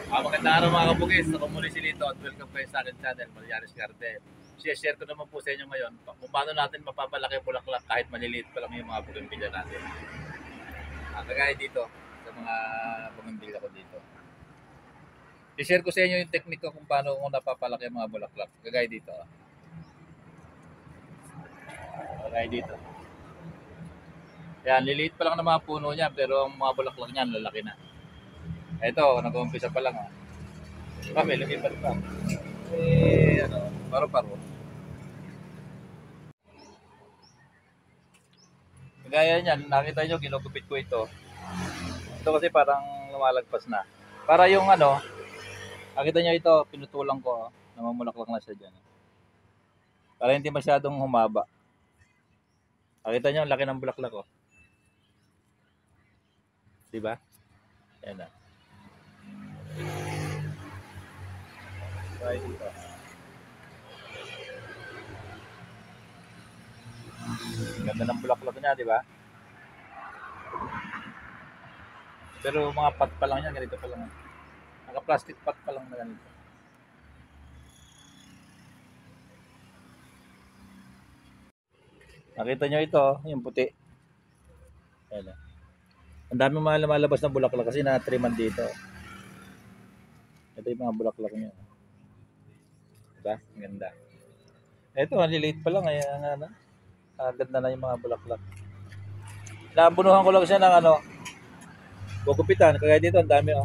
Magandang araw mga kabugis. Ako muli si Lito at welcome kayo sa akin channel, Marianes Garden. Share ko naman po sa inyo ngayon kung paano natin mapapalaki bulaklak kahit maliliit pa lang yung mga bougainvillea natin. Kagaya dito, sa mga bougainvillea ko dito. I-share ko sa inyo yung technique ko kung paano ko napapalaki yung mga bulaklak. Kagaya dito. Kagaya dito. Yan, liliit pa lang ng mga puno niya pero ang mga bulaklak niyan lalaki na. Ito, nag-uumpisa pa lang. May lumipat pa. Paro-paro. Gaya niyan, nakita nyo, ginugupit ko ito. Ito kasi parang lumalagpas na. Para yung nakita nyo ito, pinutulang ko, namumulaklak na siya dyan. Para hindi masyadong humaba. Nakita nyo, ang laki ng bulaklak ko. Diba? Yan na. Try dito. Ganda ng bulaklak niya, diba? Pero mga pot pa lang yan, ganito pa lang. Naka-plastic pot pa lang na ganito. Nakita nyo ito, yung puti. Ayan. Ang dami mga lumalabas na bulaklak kasi na-triman dito. Ito yung mga bulaklak niya. Diba? Ang ganda. Ito, maliliit pa lang. Ayan, ganda na yung mga bulaklak. Nabunuhan ko lang siya ng gugupitan. Kagaya dito, ang dami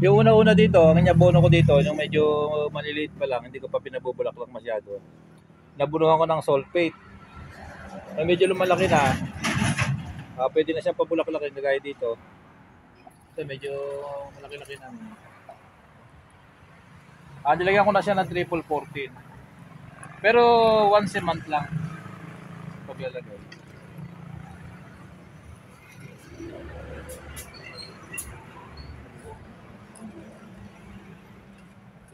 Yung una-una dito, ang inabono ko dito, yung medyo maliliit pa lang, hindi ko pa pinabubulaklak masyado. Nabunuhan ko ng sulfate. Ay medyo lumalaki na. Pwede na siyang pabulaklakin kagaya dito. Ito medyo malaki-laki na. Nilagyan ko na siya ng triple 14. Pero once a month lang paglalagay.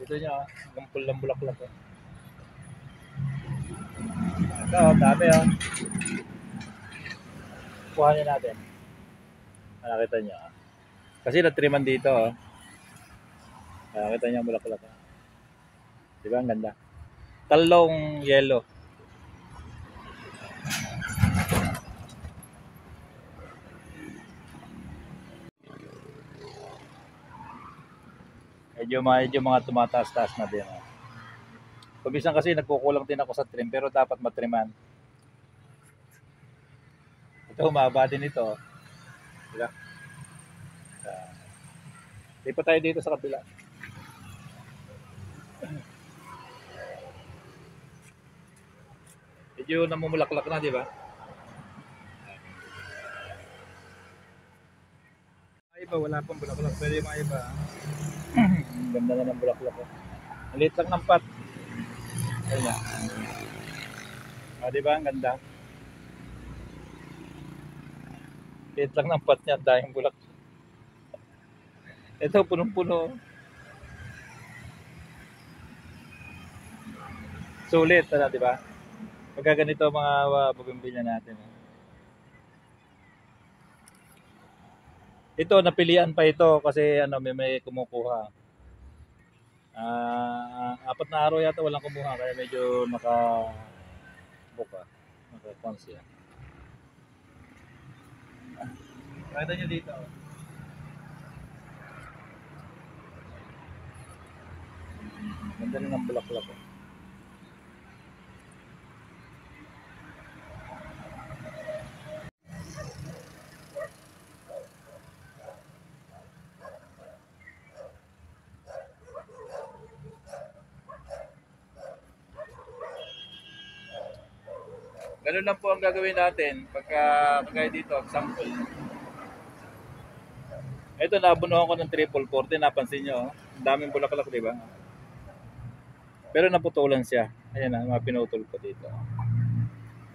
Dito niya, gampul ng bulaklak. Ito, dami Kuha niya natin. Nakita niyo. Kasi natriman dito. Nakita niyo ang bulaklak. Diba ang ganda? Talong yellow. Medyo mga tumataas-taas na din. Pabisan kasi nagkukulang din ako sa trim pero dapat matriman. Ito humaba din ito. Diba? Di pa tayo dito sa kabila. Medyo namumulaklak na, di ba? Iba, wala pang bulaklak. Pero yung mga iba, ganda na ng bulaklak. Ang liit lang ng pot. Ayun na. Di ba? Ang ganda. Liit lang ng pot niya. Dahil bulaklak. Ito, punong-puno. Sulit, di ba? Pagka ganito mga bougainvillea natin. Ito, napilian pa ito kasi may kumukuha. 4 na araw yata walang kumuha kaya medyo naka-buka. Naka-conceal. Nakita nyo dito. Ganda rin ng bulaklak. Ganun lang po ang gagawin natin pagka kagaya dito, example. Ito, nabunuhan ko ng triple 40, napansin nyo. Ang daming bulaklak, di ba? Pero naputulan siya. Ayan na, mga pinutol ko dito.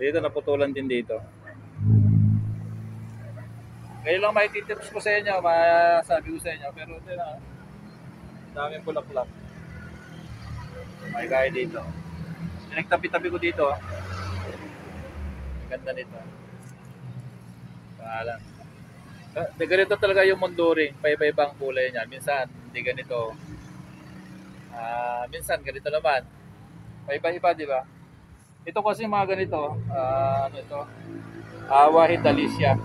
Dito, naputulan din dito. Ngayon lang may tips ko sa inyo, masabi ko sa inyo. Pero ito na, daming bulaklak. May gaya dito. Pinagtabi-tabi ko dito. Ganda nito. Pangalan. Ganito talaga yung munduring, paiba-ibang kulay niya. Minsan hindi ganito. Minsan ganito naman. Paiba-iba, di ba? Ito kasi mga ganito, ano ito? Wahid Alicia.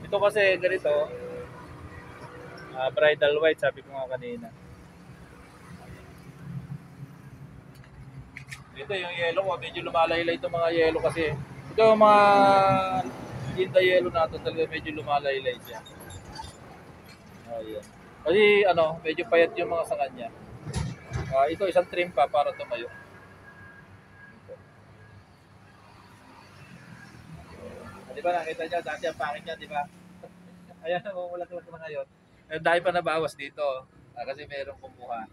Ito kasi ganito, bridal white, sabi ko nga kanina. Dito yung yellow, medyo lumalaylay itong mga yellow kasi. Ito yung mga Linda yellow natin talaga medyo lumalaylay siya. Ayan. Kasi ano, medyo payat yung mga sa kanya. Ito isang trim pa para tumayo. Di ba nakita niya, dati ang pangit niya, di ba? Ayan, namumulak-lak na ngayon. Dahil pa nabawas dito, kasi mayroong kumuha.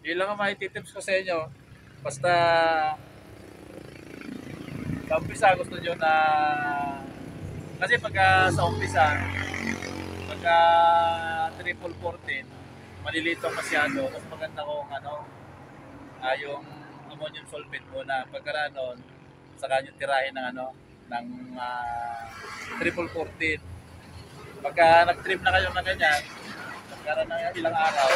Yun lang ang maititips ko sa inyo. Basta sa umpisa gusto nyo na, kasi pagka sa umpisa, pagka triple 14, malilito masyado. Mas maganda kung ano, yung ammonium sulfate muna. Pagka nun, saka nyo tirahin ng ano, ng triple 14. Pagka nag-trim na kayo ng ganyan, nagkaroon ng ilang araw,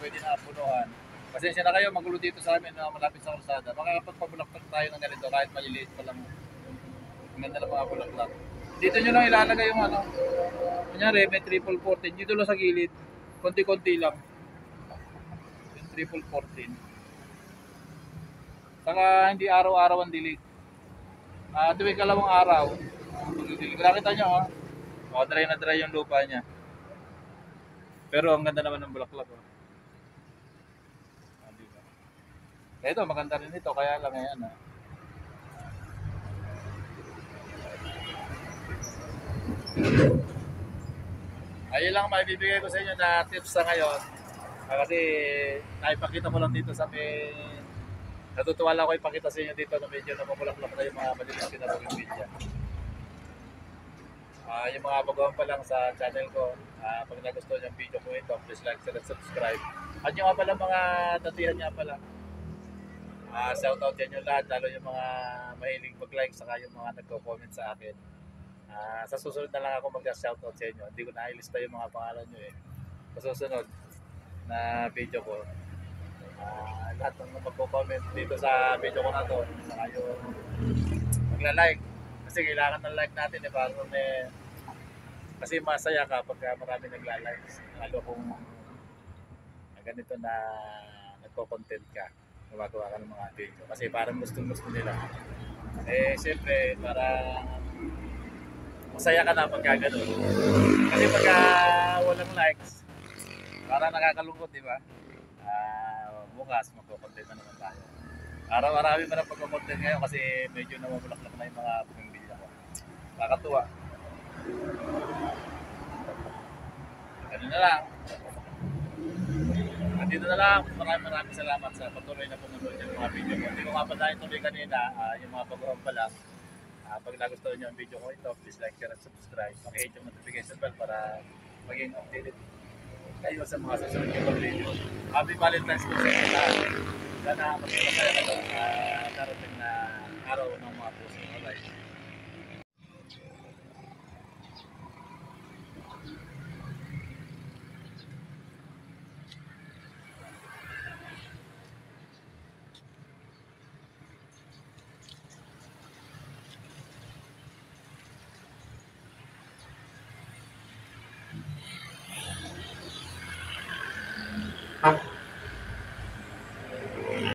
pwede na apunuhan. Pasensya na kayo, magulo dito sa amin na malapit sa kalsada. Makakapagpabulaktak tayo ng ganito kahit maliliit pa lang. Ang ganda ng mga bulaklak. Dito nyo lang ilalagay yung ano, kunyari may triple 14, dito lang sa gilid. Konti-konti lang. Yung triple 14. Saka hindi araw-araw ang dilig. Tuwing kalawang araw, magdidilig. Nakita nyo, dry na dry yung lupa niya. Pero ang ganda naman ng bulaklak. Diba? Ito, maganda rin ito. Kaya lang yan. Ayun lang maibibigay ko sa inyo na tips sa ngayon. Kasi naipakita ko lang dito sa may... Natutuwa lang ako ipakita sa inyo dito na medyo namumulaklak na yung mga malinis pinabagong media. Yung mga baguhan pa lang sa channel ko, pag nagustuhan yung video ko ito, please like, share, and subscribe. At yung nga pala mga tatihan niya pala, shoutout yan yung lahat, lalo yung mga mahiling mag-like, saka yung mga nagko-comment sa akin. Sa susunod na lang ako mag-shoutout sa inyo. Hindi ko na-ilista yung mga pangalan nyo eh. Sa susunod na video ko, lahat ng magko-comment dito sa video ko na to, saka yung magla-like. Kasi kailangan ng like natin eh, para may... Kasi masaya ka pag marami nagla-like. Lalo kung ganito na nagko-content ka, gumagawa ka ng mga video. Kasi parang gusto nila. Siyempre, parang masaya ka na pagka ganun. Kasi pagka walang likes, parang nakakalungkot, di ba? Bukas, magko-content na naman tayo. Araw-arawi pa na pagko-content ngayon kasi medyo namumulaklak na yung mga bumibili ko. Nakakatuwa. Ganun na lang. Dito na lang. Maraming salamat sa patuloy na pumunod yung mga video ko. Hindi ko nga pa tayo tuloy kanina, yung mga baguhan pa lang. Pag nagustuhan nyo ang video ko ito, please like, share, and subscribe. Pag-hit yung notification bell para maging updated kayo sa mga susunod yung video. Happy Valentine's Day sa inyo lahat. Sana magpapasaya ka doon darating na araw ng mga puso.